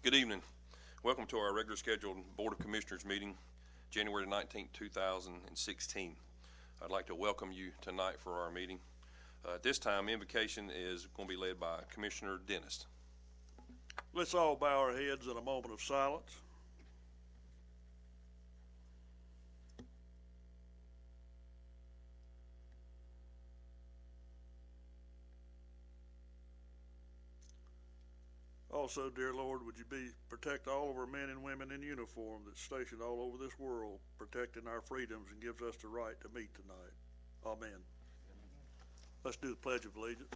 Good evening. Welcome to our regular scheduled Board of Commissioners meeting, January 19th, 2016. I'd like to welcome you tonight for our meeting. At this time, invocation is going to be led by Commissioner Dennis. Let's all bow our heads in a moment of silence. Also, dear Lord, would you protect all of our men and women in uniform that's stationed all over this world, protecting our freedoms and gives us the right to meet tonight. Amen. Let's do the Pledge of Allegiance.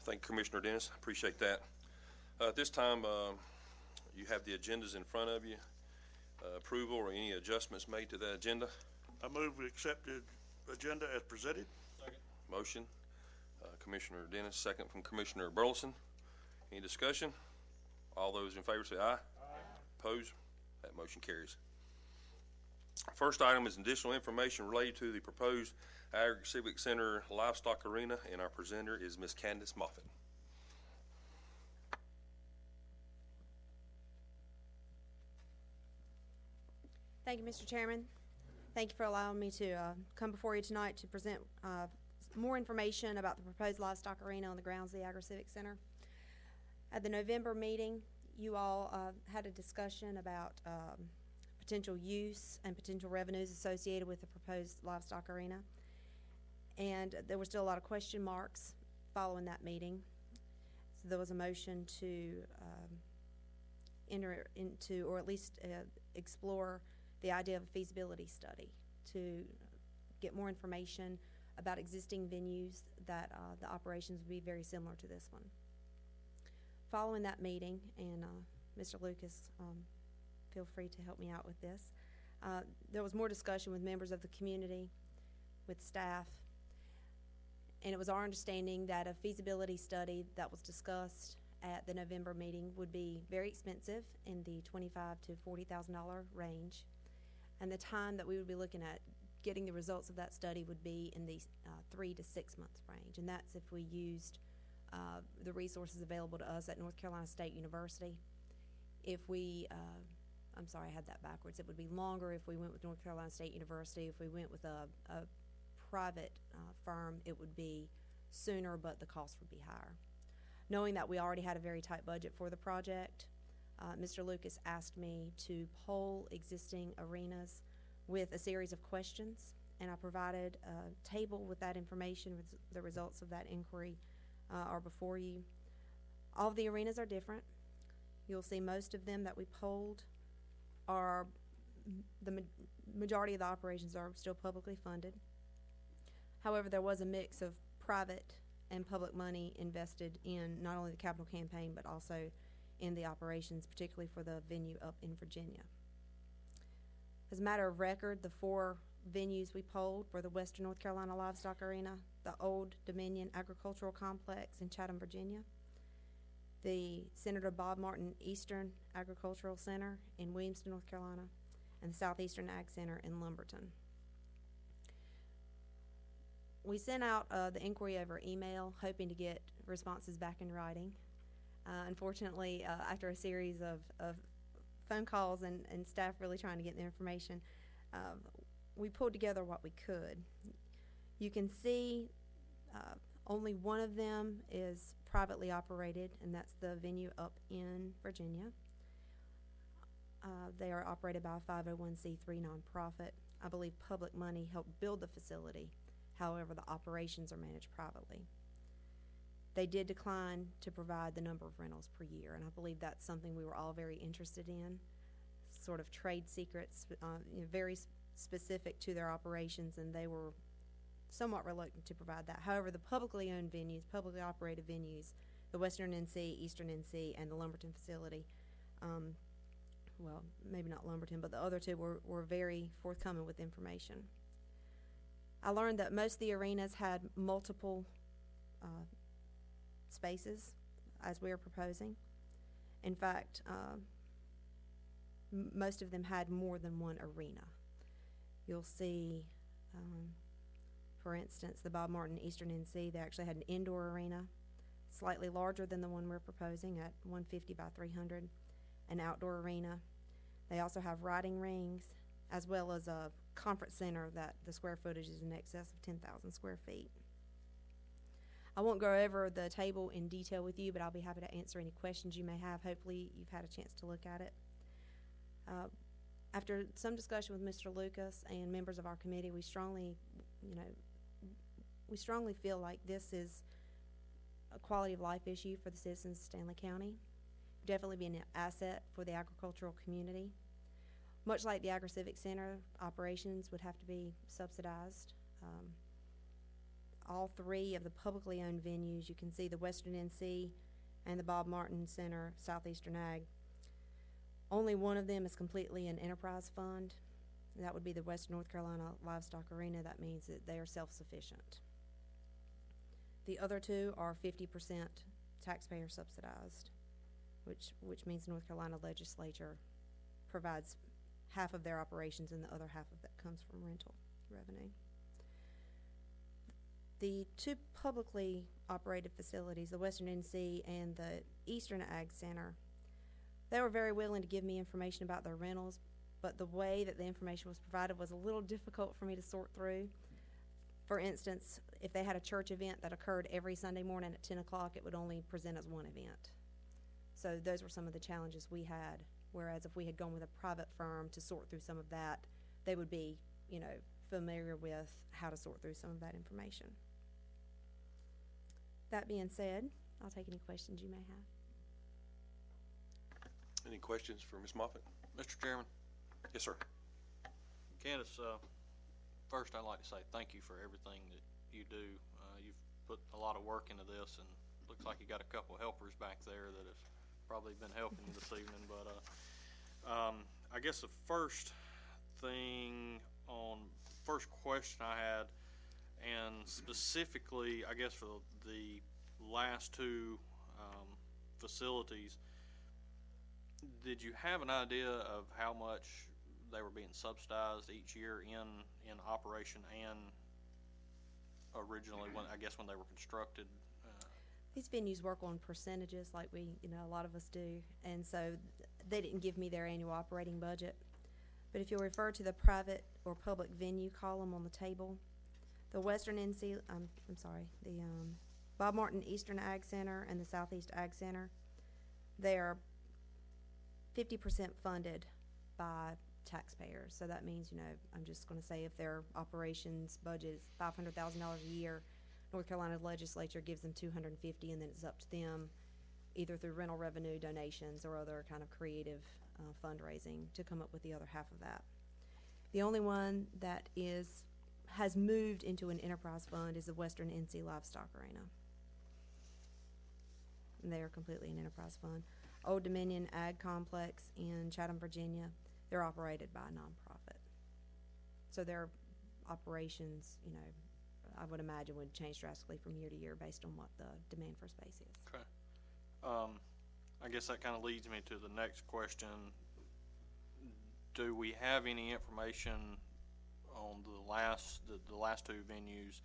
Thank you, Commissioner Dennis. Appreciate that. At this time, you have the agendas in front of you. Approval or any adjustments made to that agenda? I move we accept the agenda as presented. Second. Motion, Commissioner Dennis, second from Commissioner Burleson. Any discussion? All those in favor say aye. Aye. Opposed? That motion carries. First item is additional information related to the proposed Agri Civic Center Livestock Arena, and our presenter is Ms. Candace Moffitt. Thank you, Mr. Chairman. Thank you for allowing me to come before you tonight to present more information about the proposed livestock arena on the grounds of the Agri Civic Center. At the November meeting, you all had a discussion about potential use and potential revenues associated with the proposed livestock arena. And there were still a lot of question marks following that meeting. So there was a motion to enter into, or at least explore the idea of a feasibility study to get more information about existing venues that the operations would be very similar to this one. Following that meeting, and Mr. Lucas, feel free to help me out with this, there was more discussion with members of the community, with staff, and it was our understanding that a feasibility study that was discussed at the November meeting would be very expensive, in the $25,000 to $40,000 range, and the time that we would be looking at getting the results of that study would be in the 3 to 6 month range, and that's if we used the resources available to us at North Carolina State University. If we, I'm sorry, I had that backwards. It would be longer if we went with North Carolina State University. If we went with a private firm, it would be sooner, but the cost would be higher. Knowing that we already had a very tight budget for the project, Mr. Lucas asked me to poll existing arenas with a series of questions, and I provided a table with that information. With the results of that inquiry are before you. All of the arenas are different. You'll see most of them that we polled are, the majority of the operations are still publicly funded. However, there was a mix of private and public money invested in not only the capital campaign, but also in the operations, particularly for the venue up in Virginia. As a matter of record, the 4 venues we polled were the Western North Carolina Livestock Arena, the Old Dominion Agricultural Complex in Chatham, Virginia, the Senator Bob Martin Eastern Agricultural Center in Williamston, North Carolina, and the Southeastern Ag Center in Lumberton. We sent out the inquiry over email, hoping to get responses back in writing. Unfortunately, after a series of phone calls and staff really trying to get the information, we pulled together what we could. You can see only one of them is privately operated, and that's the venue up in Virginia. They are operated by a 501c3 nonprofit. I believe public money helped build the facility. However, the operations are managed privately. They did decline to provide the number of rentals per year, and I believe that's something we were all very interested in, sort of trade secrets, very specific to their operations, and they were somewhat reluctant to provide that. However, the publicly owned venues, publicly operated venues, the Western NC, Eastern NC, and the Lumberton facility, well, maybe not Lumberton, but the other 2 were very forthcoming with information. I learned that most of the arenas had multiple spaces, as we are proposing. In fact, most of them had more than one arena. You'll see, for instance, the Bob Martin Eastern NC, they actually had an indoor arena, slightly larger than the one we're proposing at 150 by 300, an outdoor arena. They also have riding rings, as well as a conference center that the square footage is in excess of 10,000 square feet. I won't go over the table in detail with you, but I'll be happy to answer any questions you may have. Hopefully you've had a chance to look at it. After some discussion with Mr. Lucas and members of our committee, we strongly feel like this is a quality of life issue for the citizens of Stanley County. Definitely be an asset for the agricultural community. Much like the Agri-Civic Center, operations would have to be subsidized. All three of the publicly owned venues, you can see the Western NC and the Bob Martin Center, Southeastern Ag. Only one of them is completely an enterprise fund. That would be the Western North Carolina Livestock Arena. That means that they are self-sufficient. The other two are 50% taxpayer subsidized, which means the North Carolina legislature provides half of their operations and the other half of that comes from rental revenue. The two publicly operated facilities, the Western NC and the Eastern Ag Center, they were very willing to give me information about their rentals, but the way that the information was provided was a little difficult for me to sort through. For instance, if they had a church event that occurred every Sunday morning at 10 o'clock, it would only present as one event. So those were some of the challenges we had, whereas if we had gone with a private firm to sort through some of that, they would be, familiar with how to sort through some of that information. That being said, I'll take any questions you may have. Any questions for Ms. Moffitt? Mr. Chairman, Yes, sir. Candace, first I'd like to say thank you for everything that you do. You've put a lot of work into this, and looks like you got a couple helpers back there that have probably been helping you this evening. But I guess the first question I had, and specifically, I guess for the last two facilities, did you have an idea of how much they were being subsidized each year in operation and originally when they were constructed? These venues work on percentages like a lot of us do, and so they didn't give me their annual operating budget. But if you'll refer to the private or public venue column on the table, the Western NC, the Bob Martin Eastern Ag Center and the Southeast Ag Center, they are 50% funded by taxpayers. So that means, I'm just going to say if their operations budget is $500,000 a year, North Carolina legislature gives them $250,000, and then it's up to them, either through rental revenue, donations, or other kind of creative fundraising, to come up with the other half of that. The only one that has moved into an enterprise fund is the Western NC Livestock Arena. And they are completely an enterprise fund. Old Dominion Ag Complex in Chatham, Virginia, they're operated by a nonprofit. So their operations, I would imagine would change drastically from year to year based on what the demand for space is. Okay. I guess that kind of leads me to the next question. Do we have any information on the last two venues,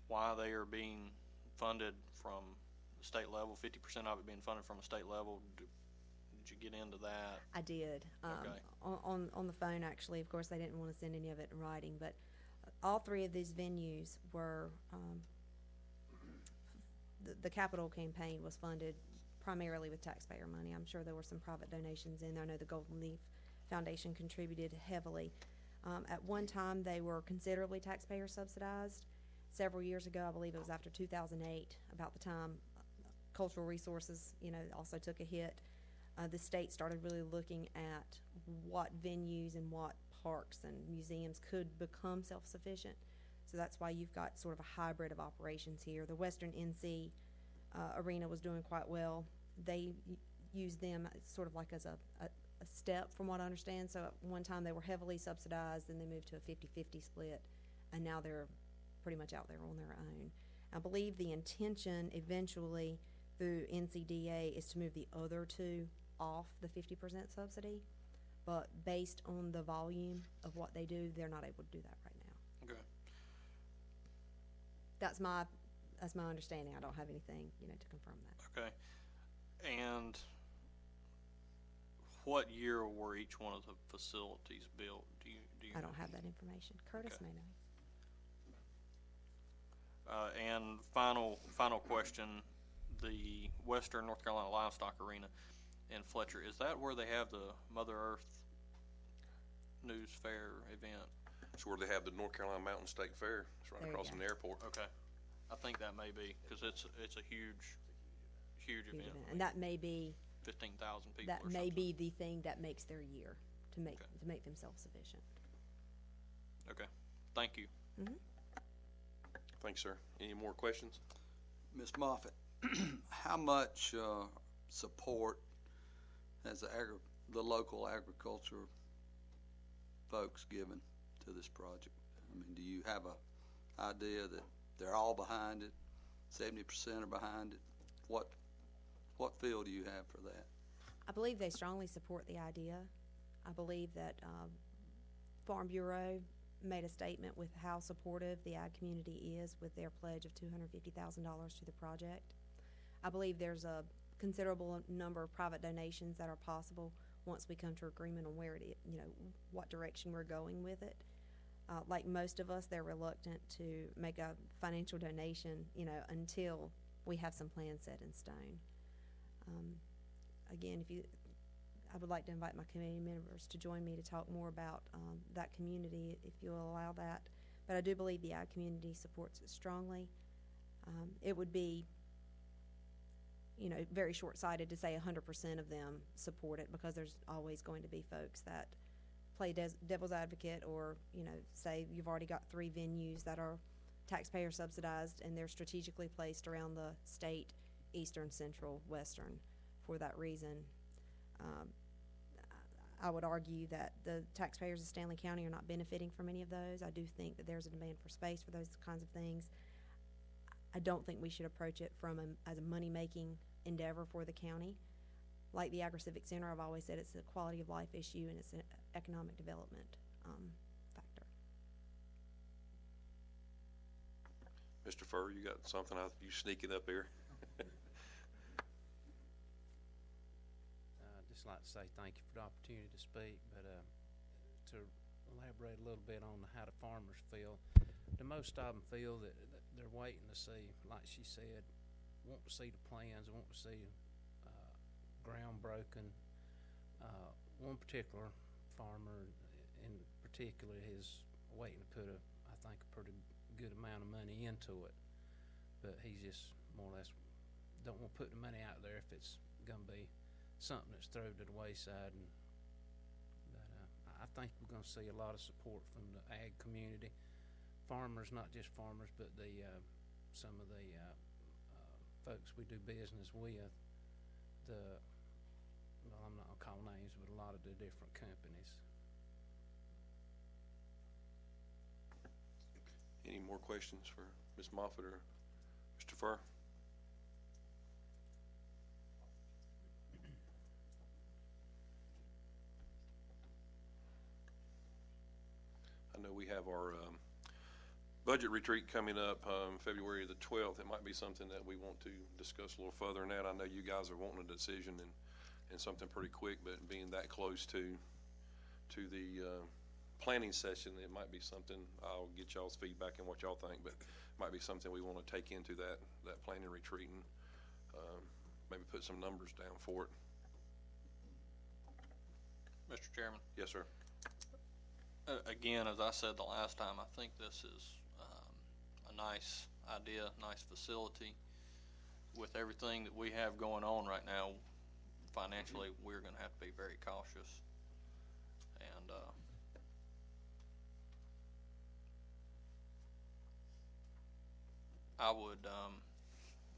why they are being funded from the state level, 50% of it being funded from a state level? Did you get into that? I did. Okay. On the phone, actually. Of course, they didn't want to send any of it in writing, but all three of these venues were, the capital campaign was funded primarily with taxpayer money. I'm sure there were some private donations in there. I know the Golden Leaf Foundation contributed heavily. At one time, they were considerably taxpayer subsidized. Several years ago, I believe it was after 2008, about the time cultural resources, also took a hit. The state started really looking at what venues and what parks and museums could become self-sufficient. So that's why you've got sort of a hybrid of operations here. The Western NC Arena was doing quite well. They used them sort of like as a step, from what I understand. So at one time they were heavily subsidized, then they moved to a 50-50 split, and now they're pretty much out there on their own. I believe the intention eventually through NCDA is to move the other two off the 50% subsidy, but based on the volume of what they do, they're not able to do that right now. Okay. That's my understanding. I don't have anything, to confirm that. Okay. And what year were each one of the facilities built? Do you I don't have that information. Curtis Okay. may know. And final question, the Western North Carolina Livestock Arena in Fletcher, is that where they have the Mother Earth News Fair event? It's where they have the North Carolina Mountain State Fair. It's right There you across go. from the airport. Okay. I think that may be, because it's a huge Huge event. event. And that may be 15,000 people that or may something. be the thing that makes their year to make Okay. to make them self-sufficient. Okay. Thank you. Thanks, sir. Any more questions? Ms. Moffitt, how much support has the local agriculture folks given to this project? I mean, do you have a idea that they're all behind it, 70% are behind it? What feel do you have for that? I believe they strongly support the idea. I believe that Farm Bureau made a statement with how supportive the ag community is with their pledge of $250,000 to the project. I believe there's a considerable number of private donations that are possible once we come to agreement on where it is, what direction we're going with it. Like most of us, they're reluctant to make a financial donation, until we have some plans set in stone. Again, I would like to invite my committee members to join me to talk more about that community, if you'll allow that. But I do believe the ag community supports it strongly. It would be, very short-sighted to say 100% of them support it, because there's always going to be folks that play devil's advocate, or say you've already got 3 venues that are taxpayer subsidized and they're strategically placed around the state, eastern, central, western, for that reason. I would argue that the taxpayers of Stanley County are not benefiting from any of those. I do think that there's a demand for space for those kinds of things. I don't think we should approach it as a money-making endeavor for the county. Like the Agri-Civic Center, I've always said it's a quality of life issue and it's an economic development factor. Mr. Furr, you got something? You sneaking up here? Just like to say thank you for the opportunity to speak, but to elaborate a little bit on how the farmers feel, most of them feel that they're waiting to see, like she said, want to see the plans, want to see ground broken. One particular farmer in particular is waiting to put I think a pretty good amount of money into it, but he's just more or less don't want to put the money out there if it's going to be something that's thrown to the wayside. But I think we're going to see a lot of support from the ag community, farmers, not just farmers, but some of the folks we do business with. I'm not gonna call names, but a lot of the different companies. Any more questions for Ms. Moffitt or Mr. Furr? I know we have our budget retreat coming up February the 12th. It might be something that we want to discuss a little further than that. I know you guys are wanting a decision and something pretty quick, but being that close to the planning session, it might be something. I'll get y'all's feedback and what y'all think, but it might be something we want to take into that planning retreat and maybe put some numbers down for it. Mr. Chairman. Yes, sir. Again, as I said the last time, I think this is a nice idea, nice facility. With everything that we have going on right now, financially, we're going to have to be very cautious. And I would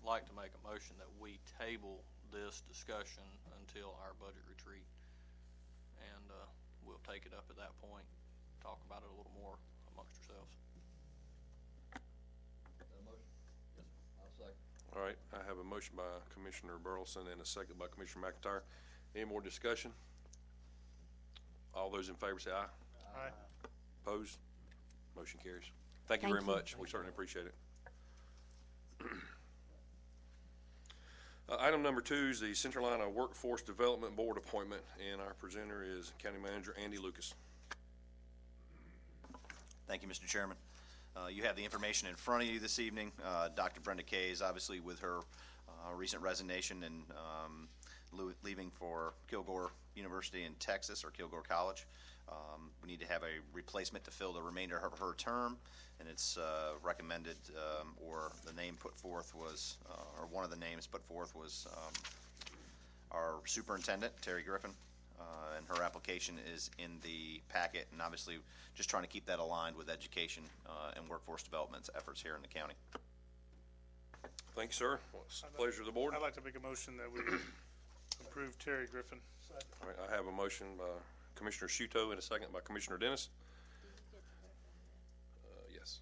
like to make a motion that we table this discussion until our budget retreat, and we'll take it up at that point, talk about it a little more amongst ourselves. All right, I have a motion by Commissioner Burleson and a second by Commissioner McIntyre. Any more discussion? All those in favor say aye. Aye. Opposed? Motion carries. Thank you Thank very you. much. We certainly appreciate it. Item number 2 is the Central Carolina Workforce Development Board appointment, and our presenter is County Manager Andy Lucas. Thank you, Mr. Chairman. You have the information in front of you this evening. Dr. Brenda Kays, obviously with her recent resignation and leaving for Kilgore University in Texas, or Kilgore College. We need to have a replacement to fill the remainder of her term, and it's recommended, or the name put forth was, or one of the names put forth was our superintendent, Terry Griffin, and her application is in the packet, and obviously just trying to keep that aligned with education and workforce development efforts here in the county. Thank you, sir. Well, it's a pleasure of the board. I'd like to make a motion that we approve Terry Griffin. All right, I have a motion by Commissioner Shuto and a second by Commissioner Dennis. Yes.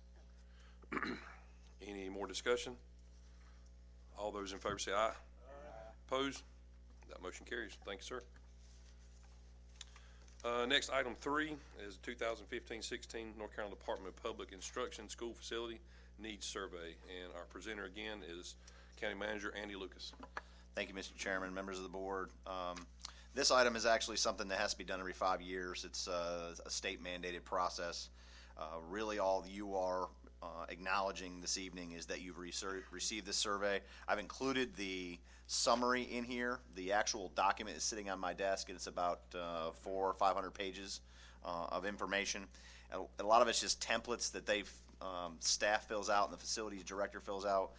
Any more discussion? All those in favor say aye. Opposed? That motion carries. Thank you, sir. Next, item 3 is 2015-16 North Carolina Department of Public Instruction School Facility Needs Survey, and our presenter again is County Manager Andy Lucas. Thank you, Mr. Chairman, members of the board. This item is actually something that has to be done every 5 years. It's a state mandated process. Really all you are acknowledging this evening is that you've received this survey. I've included the summary in here. The actual document is sitting on my desk, and it's about 400 or 500 pages of information. A lot of it's just templates that they've staff fills out and the facilities director fills out.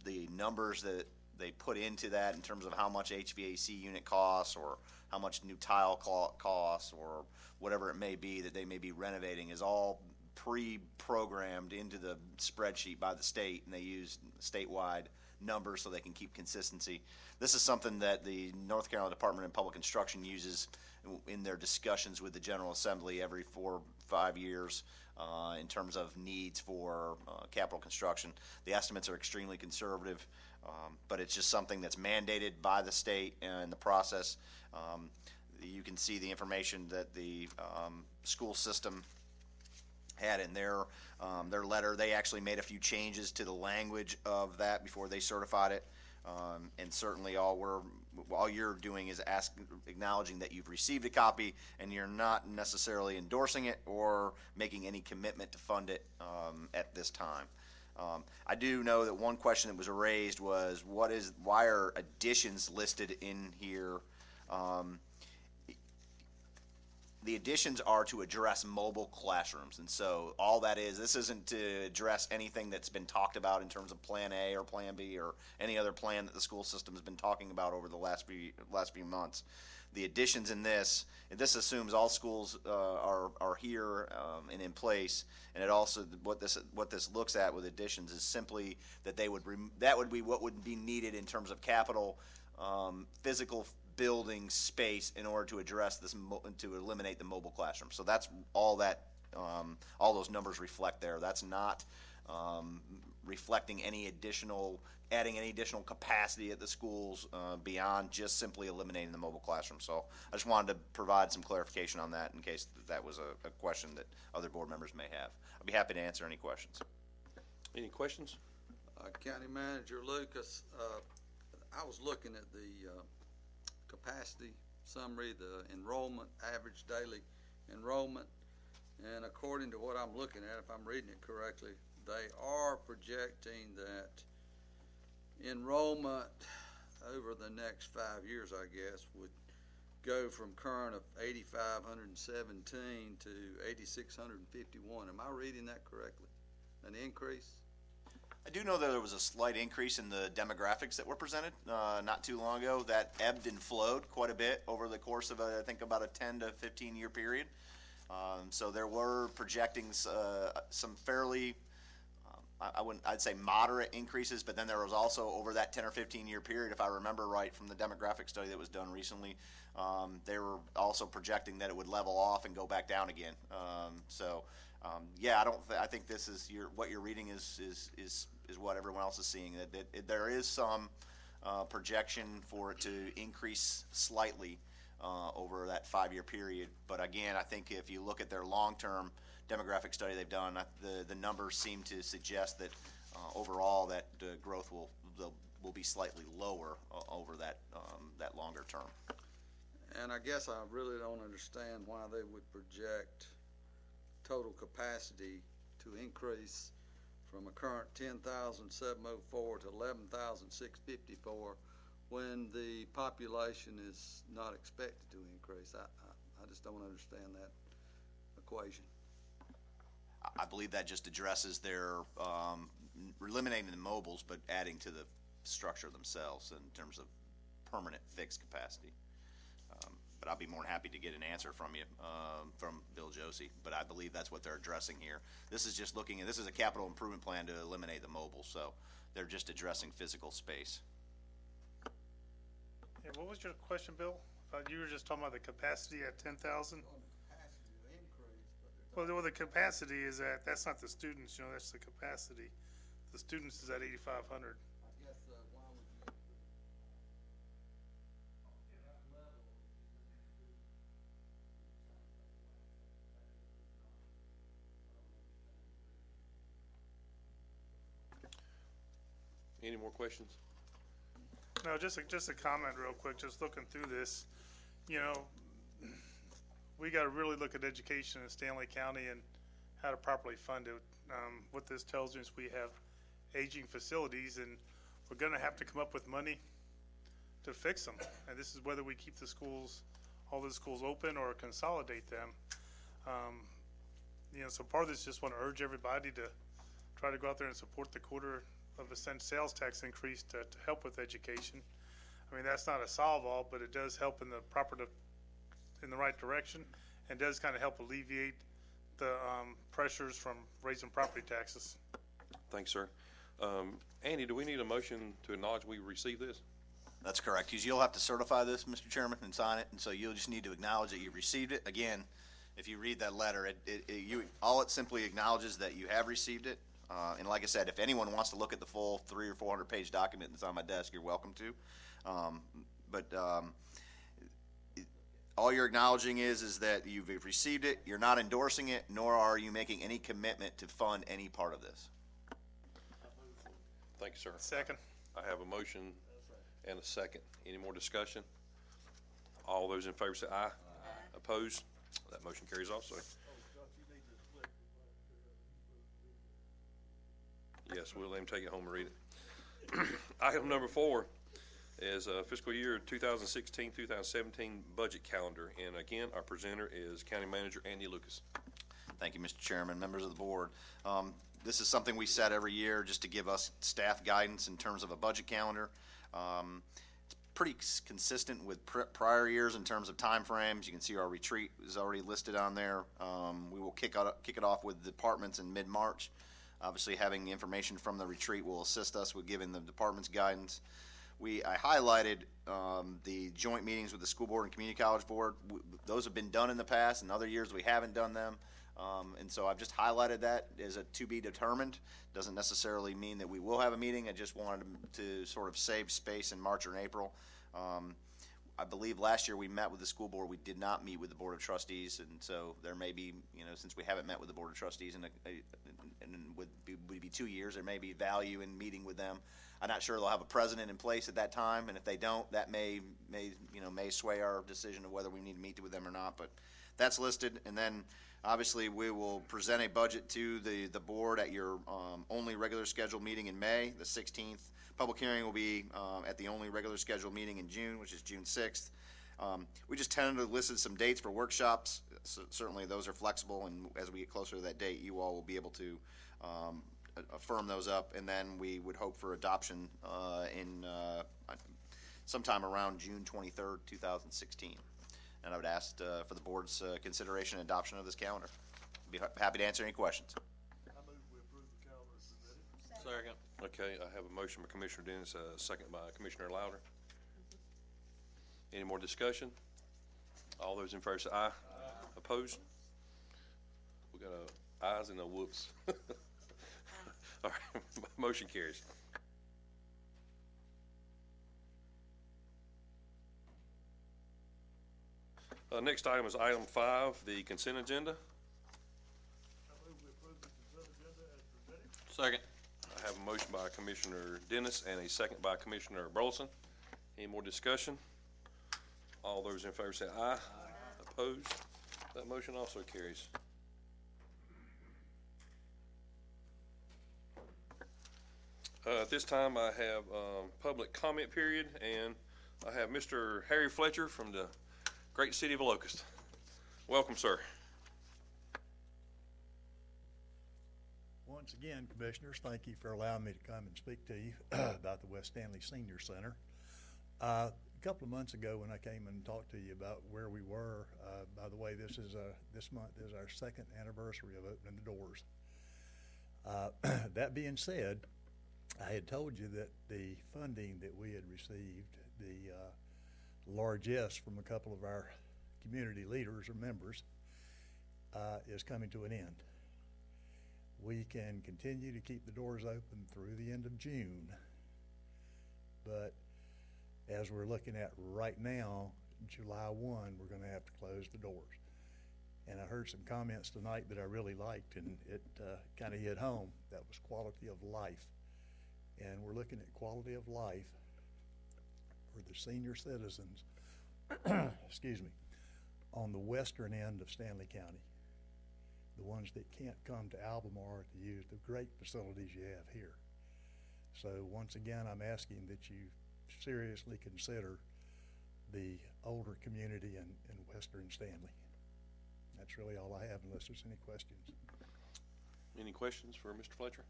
The numbers that they put into that in terms of how much HVAC unit costs, or how much new tile costs, or whatever it may be that they may be renovating, is all pre-programmed into the spreadsheet by the state, and they use statewide numbers so they can keep consistency. This is something that the North Carolina Department of Public Instruction uses in their discussions with the General Assembly every 4 or 5 years in terms of needs for capital construction. The estimates are extremely conservative, but it's just something that's mandated by the state and the process. You can see the information that the school system had in their letter. They actually made a few changes to the language of that before they certified it, and certainly all you're doing is acknowledging that you've received a copy, and you're not necessarily endorsing it or making any commitment to fund it at this time. I do know that one question that was raised was, why are additions listed in here? The additions are to address mobile classrooms, and so all that is, this isn't to address anything that's been talked about in terms of Plan A or Plan B or any other plan that the school system has been talking about over the last few months. The additions in this assumes all schools are here and in place, and it also what this looks at with additions is simply that that would be what would be needed in terms of capital, physical building space in order to address this, to eliminate the mobile classroom. So that's all that all those numbers reflect there. That's not reflecting adding any additional capacity at the schools beyond just simply eliminating the mobile classroom. So I just wanted to provide some clarification on that in case that was a question that other board members may have. I'll be happy to answer any questions. Any questions? County Manager Lucas, I was looking at the capacity summary, the enrollment, average daily enrollment, and according to what I'm looking at, if I'm reading it correctly, they are projecting that enrollment over the next 5 years, I guess, would go from current of 8,517 to 8,651. Am I reading that correctly? An increase? I do know that there was a slight increase in the demographics that were presented not too long ago. That ebbed and flowed quite a bit over the course of I think about a 10 to 15 year period. So there were projecting some fairly, I'd say moderate increases, but then there was also over that 10 or 15 year period, if I remember right from the demographic study that was done recently, they were also projecting that it would level off and go back down again. Yeah, I think this is what you're reading is is what everyone else is seeing. There is some projection for it to increase slightly over that 5-year period. But again, I think if you look at their long-term demographic study they've done, the numbers seem to suggest that overall that growth will be slightly lower over that longer term. And I guess I really don't understand why they would project total capacity to increase from a current 10,704 to 11,654 when the population is not expected to increase. I just don't understand that equation. I believe that just addresses their eliminating the mobiles, but adding to the structure themselves in terms of permanent fixed capacity. But I'll be more than happy to get an answer from you, from Bill Josie. But I believe that's what they're addressing here. This is just looking at, this is a capital improvement plan to eliminate the mobile, so they're just addressing physical space. Yeah, what was your question, Bill? You were just talking about the capacity at 10,000? Well, the capacity is that's not the students, that's the capacity. The students is at 8,500. Any more questions? No, just a comment real quick, just looking through this, we got to really look at education in Stanley County and how to properly fund it. What this tells me is we have aging facilities, and we're going to have to come up with money to fix them. And this is whether we keep the schools, all the schools open, or consolidate them. So part of this, just want to urge everybody to try to go out there and support the $0.25 sales tax increase to help with education. I mean, that's not a solve-all, but it does help in the right direction, and does kind of help alleviate the pressures from raising property taxes. Thanks, sir. Andy, do we need a motion to acknowledge we received this? That's correct, because you'll have to certify this, Mr. Chairman, and sign it, and so you'll just need to acknowledge that you received it. Again, if you read that letter, all it simply acknowledges that you have received it. And like I said, if anyone wants to look at the full 300 or 400 page document that's on my desk, you're welcome to. All you're acknowledging is that you've received it, you're not endorsing it, nor are you making any commitment to fund any part of this. Thank you, sir. Second. I have a motion and a second. Any more discussion? All those in favor say aye. Opposed? That motion carries also. Yes, we'll let him take it home and read it. Item number 4 is fiscal year 2016-2017 budget calendar. And again, our presenter is County Manager Andy Lucas. Thank you, Mr. Chairman, members of the board. This is something we set every year just to give us staff guidance in terms of a budget calendar. It's pretty consistent with prior years in terms of time frames. You can see our retreat is already listed on there. We will kick it off with departments in mid-March. Obviously, having information from the retreat will assist us with giving the departments guidance. I highlighted the joint meetings with the school board and community college board. Those have been done in the past, and other years we haven't done them. And so I've just highlighted that as a to be determined. Doesn't necessarily mean that we will have a meeting. I just wanted to sort of save space in March or in April. I believe last year we met with the school board. We did not meet with the board of trustees, and so there may be, since we haven't met with the board of trustees and would be 2 years, there may be value in meeting with them. I'm not sure they'll have a president in place at that time, and if they don't, that may sway our decision of whether we need to meet with them or not. But that's listed, and then obviously we will present a budget to the board at your only regular scheduled meeting in May, the 16th. Public hearing will be at the only regular scheduled meeting in June, which is June 6th. We just tentatively listed some dates for workshops. So certainly those are flexible, and as we get closer to that date, you all will be able to affirm those up, and then we would hope for adoption in sometime around June 23rd, 2016. And I would ask for the board's consideration and adoption of this calendar. I'd be happy to answer any questions. I move we approve the calendar as submitted. Second. Okay, I have a motion by Commissioner Dennis, a second by Commissioner Louder. Any more discussion? All those in favor say aye. Opposed? We got a ayes and a whoops. All right, motion carries. Next item is item 5, the consent agenda. Second. I have a motion by Commissioner Dennis and a second by Commissioner Burleson. Any more discussion? All those in favor say aye. Opposed? That motion also carries. At this time, I have public comment period, and I have Mr. Harry Fletcher from the great city of Locust. Welcome, sir. Once again, Commissioners, thank you for allowing me to come and speak to you about the West Stanley Senior Center. A couple of months ago, when I came and talked to you about where we were, by the way, this month is our 2nd anniversary of opening the doors. That being said, I had told you that the funding that we had received, the largesse from a couple of our community leaders or members, is coming to an end. We can continue to keep the doors open through the end of June, but as we're looking at right now, July 1, we're going to have to close the doors. And I heard some comments tonight that I really liked, and it kind of hit home. That was quality of life. And we're looking at quality of life for the senior citizens, excuse me, on the western end of Stanley County. The ones that can't come to Albemarle to use the great facilities you have here. So once again, I'm asking that you seriously consider the older community in Western Stanley. That's really all I have, unless there's any questions. Any questions for Mr. Fletcher?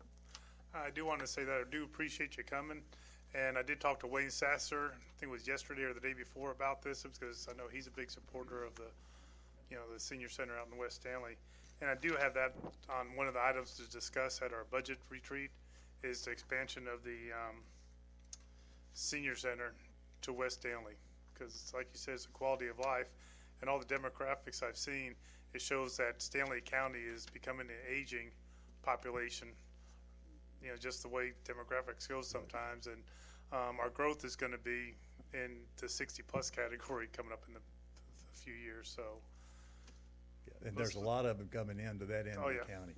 I do want to say that I do appreciate you coming, and I did talk to Wayne Sasser, I think it was yesterday or the day before, about this, because I know he's a big supporter of the senior center out in West Stanley. And I do have that on one of the items to discuss at our budget retreat, is the expansion of the senior center to West Stanley, because like you said, it's a quality of life, and all the demographics I've seen, it shows that Stanley County is becoming an aging population, just the way demographics go sometimes, and our growth is going to be in the 60+ category coming up in a few years, so. Yeah, and there's a lot of them coming into that end of the yeah. county.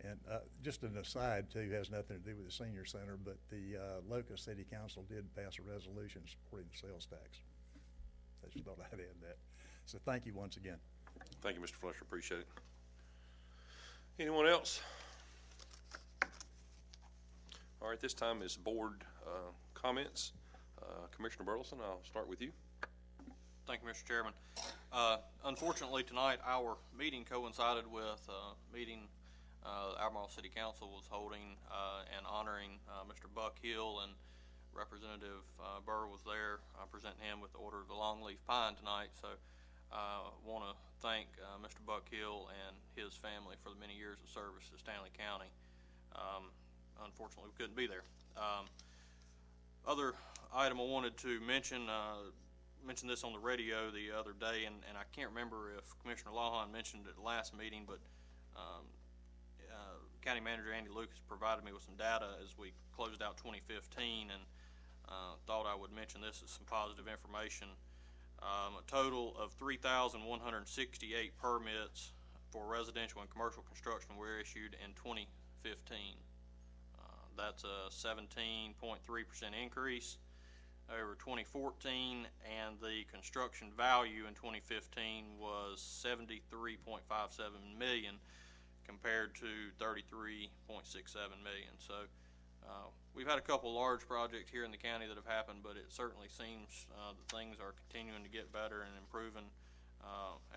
And just an aside, too, has nothing to do with the senior center, but the Locust City Council did pass a resolution supporting the sales tax. I just thought I'd add that. So thank you once again. Thank you, Mr. Fletcher. Appreciate it. Anyone else? All right, this time is board comments. Commissioner Burleson, I'll start with you. Thank you, Mr. Chairman. Unfortunately, tonight our meeting coincided with a meeting Albemarle City Council was holding and honoring Mr. Buck Hill, and Representative Burr was there presenting him with the Order of the Longleaf Pine tonight. So I want to thank Mr. Buck Hill and his family for the many years of service to Stanley County. Unfortunately, we couldn't be there. Other item I wanted to mentioned this on the radio the other day, and I can't remember if Commissioner Lawhon mentioned it at the last meeting, but County Manager Andy Lucas provided me with some data as we closed out 2015, and thought I would mention this as some positive information. A total of 3,168 permits for residential and commercial construction were issued in 2015. That's a 17.3% increase over 2014, and the construction value in 2015 was $73.57 million compared to $33.67 million. So we've had a couple large projects here in the county that have happened, but it certainly seems that things are continuing to get better and improving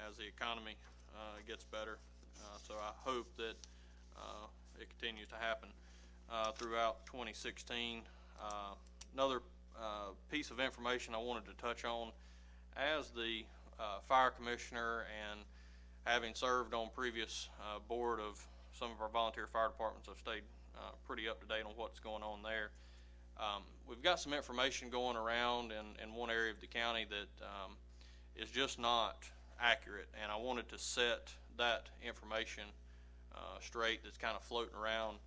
as the economy gets better. So I hope that it continues to happen throughout 2016. Another piece of information I wanted to touch on, as the fire commissioner and having served on previous board of some of our volunteer fire departments, I've stayed pretty up to date on what's going on there. We've got some information going around in one area of the county that is just not accurate, and I wanted to set that information straight that's kind of floating around.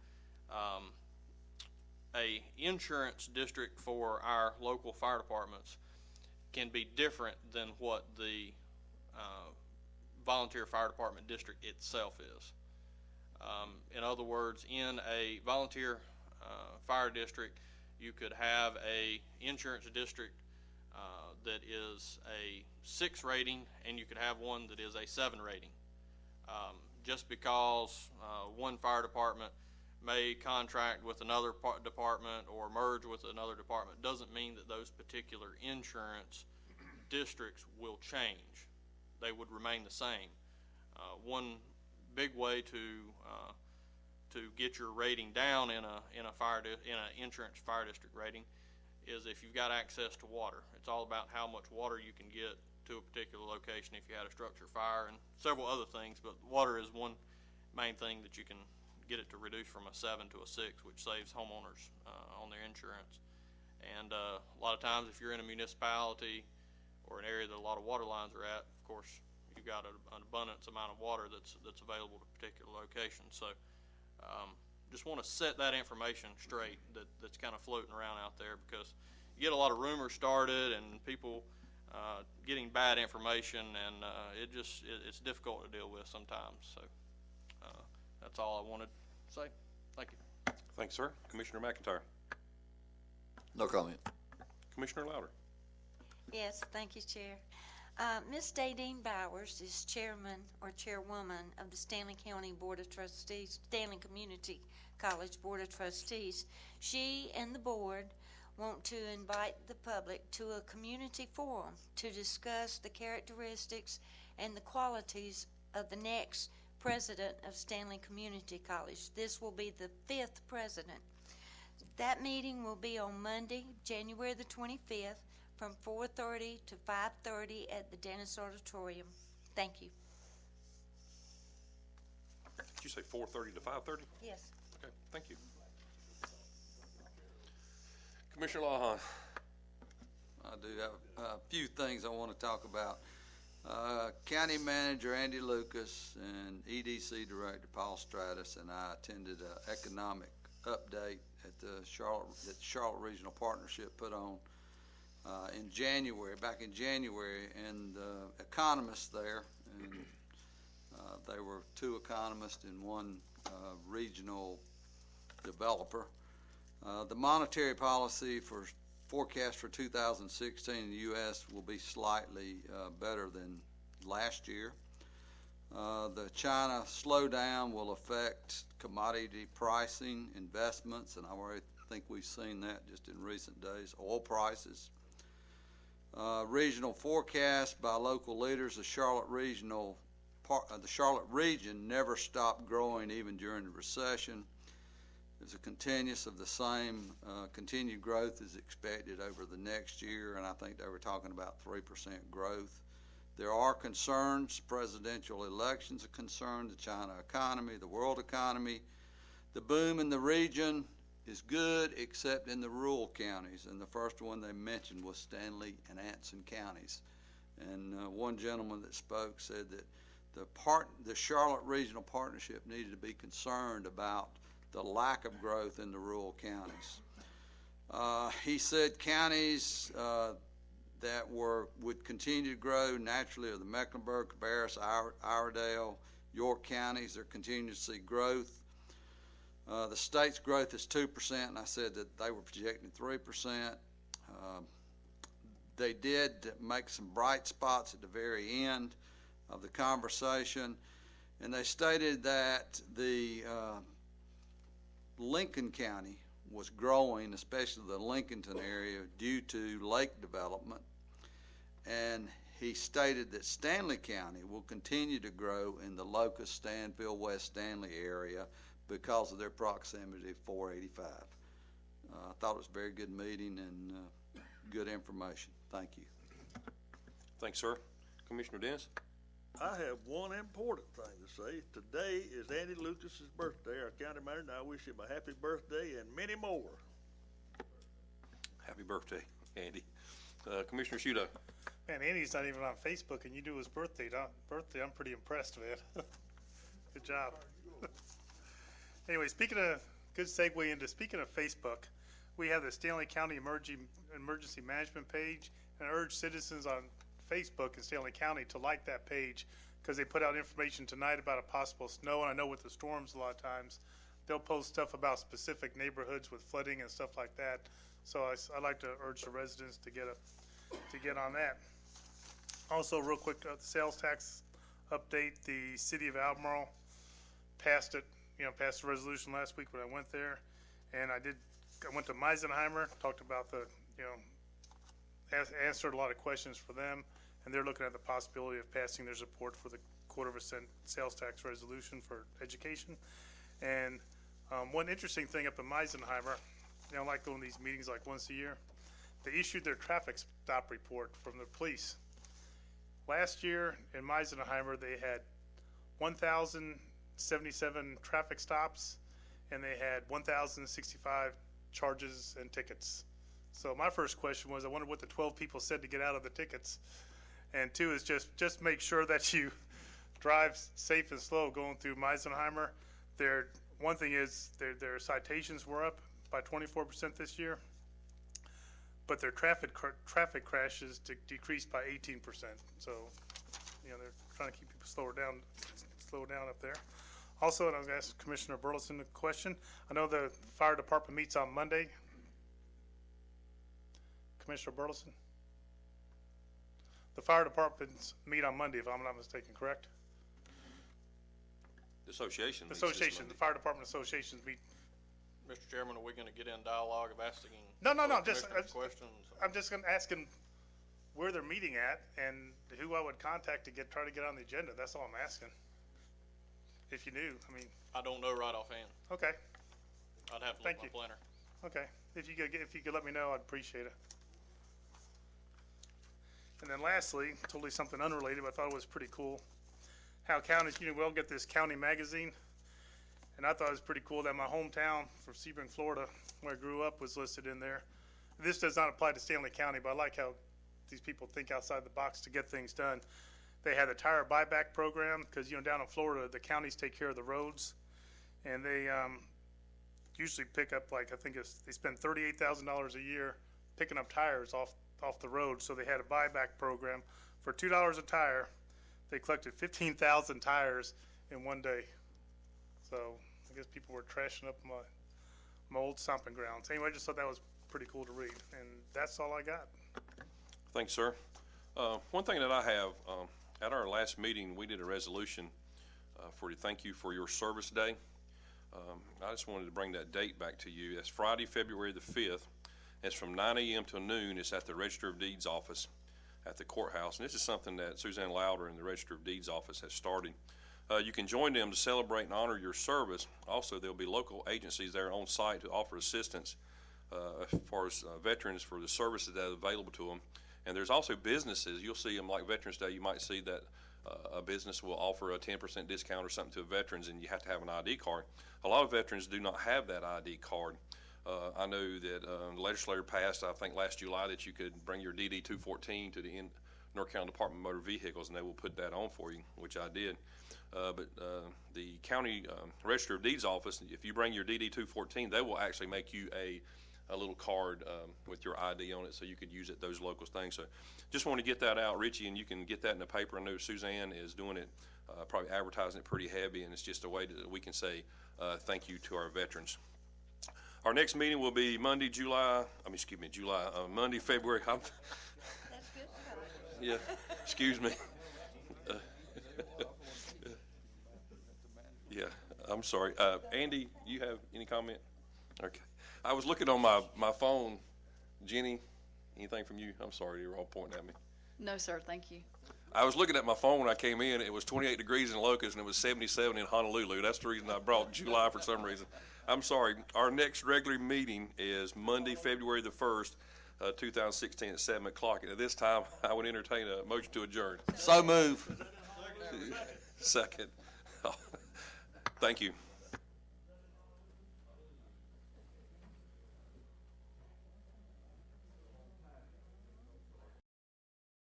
A insurance district for our local fire departments can be different than what the volunteer fire department district itself is. In other words, in a volunteer fire district, you could have a insurance district that is a 6 rating, and you could have one that is a 7 rating. Just because one fire department may contract with another department or merge with another department doesn't mean that those particular insurance districts will change. They would remain the same. One big way to get your rating down in a insurance fire district rating is if you've got access to water. It's all about how much water you can get to a particular location if you had a structure fire, and several other things, but water is one main thing that you can get it to reduce from a 7 to a 6, which saves homeowners on their insurance. And a lot of times if you're in a municipality or an area that a lot of water lines are at, of course, you've got an abundance amount of water that's available to a particular location. So just want to set that information straight that's kind of floating around out there, because you get a lot of rumors started and people getting bad information, and it's difficult to deal with sometimes. So that's all I wanted to say. Thank you. Thanks, sir. Commissioner McIntyre. No comment. Commissioner Louder. Yes, thank you, Chair. Ms. Dadine Bowers is chairman or chairwoman of the Stanley County Board of Trustees, Stanley Community College Board of Trustees. She and the board want to invite the public to a community forum to discuss the characteristics and the qualities of the next president of Stanley Community College. This will be the 5th president. That meeting will be on Monday, January the 25th, from 4:30 to 5:30 at the Dennis Auditorium. Thank you. Did you say 4:30 to 5:30? Yes. Okay, thank you. Commissioner Lawhon. I do have a few things I want to talk about. County Manager Andy Lucas and EDC Director Paul Stratus and I attended an economic update at the Charlotte Regional Partnership put on back in January, and economists there, and they were 2 economists and 1 regional developer. The monetary policy forecast for 2016 in the U.S. will be slightly better than last year. The China slowdown will affect commodity pricing, investments, and I already think we've seen that just in recent days. Oil prices. Regional forecast by local leaders. The Charlotte region never stopped growing even during the recession. There's a continuous of the same continued growth is expected over the next year, and I think they were talking about 3% growth. There are concerns. Presidential elections are concerned. The China economy, the world economy. The boom in the region is good, except in the rural counties, and the first one they mentioned was Stanley and Anson counties. And one gentleman that spoke said that the Charlotte Regional Partnership needed to be concerned about the lack of growth in the rural counties. He said counties that would continue to grow naturally are the Mecklenburg, Cabarrus, Iredell, York counties. They're continuing to see growth. The state's growth is 2%, and I said that they were projecting 3%. They did make some bright spots at the very end of the conversation, and they stated that the Lincoln County was growing, especially the Lincolnton area, due to lake development. And he stated that Stanley County will continue to grow in the Locust, Stanfield, West Stanley area because of their proximity to 485. I thought it was a very good meeting and good information. Thank you. Thanks, sir. Commissioner Dennis. I have one important thing to say. Today is Andy Lucas's birthday, our county manager, and I wish him a happy birthday and many more. Happy birthday, Andy. Commissioner Shudo. Man, Andy's not even on Facebook, and you do his birthday. I'm pretty impressed, man. Good job. Anyway, speaking of good segue into, speaking of Facebook, we have the Stanley County Emergency Management page, and I urge citizens on Facebook in Stanley County to like that page, because they put out information tonight about a possible snow, and I know with the storms a lot of times, they'll post stuff about specific neighborhoods with flooding and stuff like that. So I'd like to urge the residents to get on that. Also, real quick, the sales tax update, the city of Albemarle passed it, passed the resolution last week when I went there. And I went to Meisenheimer, talked about answered a lot of questions for them, and they're looking at the possibility of passing their support for the $0.25 sales tax resolution for education. And one interesting thing up in Meisenheimer, I like going to these meetings like once a year, they issued their traffic stop report from the police. Last year in Meisenheimer, they had 1,077 traffic stops, and they had 1,065 charges and tickets. So my first question was, I wonder what the 12 people said to get out of the tickets. And two is just make sure that you drive safe and slow going through Meisenheimer. One thing is their citations were up by 24% this year, but their traffic crashes decreased by 18%. So, they're trying to keep people slow down up there. Also, and I was going to ask Commissioner Burleson a question. I know the fire department meets on Monday. Commissioner Burleson? The fire departments meet on Monday, if I'm not mistaken, correct? The association. The association, the fire department associations meet. Mr. Chairman, are we going to get in dialogue of asking? No. Just questions. I'm just going to ask them where they're meeting at and who I would contact to try to get on the agenda. That's all I'm asking. If you knew, I don't know right offhand. Okay. I'd have to look at my planner. Okay. If you could let me know, I'd appreciate it. And then lastly, totally something unrelated, but I thought it was pretty cool. How counties, we all get this county magazine, and I thought it was pretty cool that my hometown from Sebring, Florida, where I grew up, was listed in there. This does not apply to Stanley County, but I like how these people think outside the box to get things done. They had a tire buyback program, because down in Florida, the counties take care of the roads, and they usually pick up they spend $38,000 a year picking up tires off the road. So they had a buyback program for $2 a tire. They collected 15,000 tires in one day. So I guess people were trashing up my old stomping grounds. Anyway, I just thought that was pretty cool to read, and that's all I got. Thanks, sir. One thing that I have, at our last meeting, we did a resolution to thank you for your service day. I just wanted to bring that date back to you. That's Friday, February the 5th. It's from 9 a.m. till noon. It's at the Register of Deeds office at the courthouse. And this is something that Suzanne Lauder in the Register of Deeds office has started. You can join them to celebrate and honor your service. Also, there'll be local agencies there on site to offer assistance as far as veterans for the services that are available to them. And there's also businesses. You'll see them like Veterans Day. You might see that a business will offer a 10% discount or something to veterans, and you have to have an ID card. A lot of veterans do not have that ID card. I know that the legislature passed, I think last July, that you could bring your DD-214 to the North Carolina Department of Motor Vehicles, and they will put that on for you, which I did. But the county Register of Deeds office, if you bring your DD-214, they will actually make you a little card with your ID on it, so you could use it, those local things. So just want to get that out, Richie, and you can get that in the paper. I know Suzanne is doing it, probably advertising it pretty heavy, and it's just a way that we can say thank you to our veterans. Our next meeting will be Monday, Monday, February. That's good. Yeah, excuse me. Yeah, I'm sorry. Andy, you have any comment? Okay. I was looking on my phone. Jenny, anything from you? I'm sorry, you're all pointing at me. No, sir, thank you. I was looking at my phone when I came in. It was 28 degrees in Locust, and it was 77 in Honolulu. That's the reason I brought July for some reason. I'm sorry. Our next regular meeting is Monday, February the 1st, 2016 at 7 o'clock. And at this time, I would entertain a motion to adjourn. So move. Second. Thank you.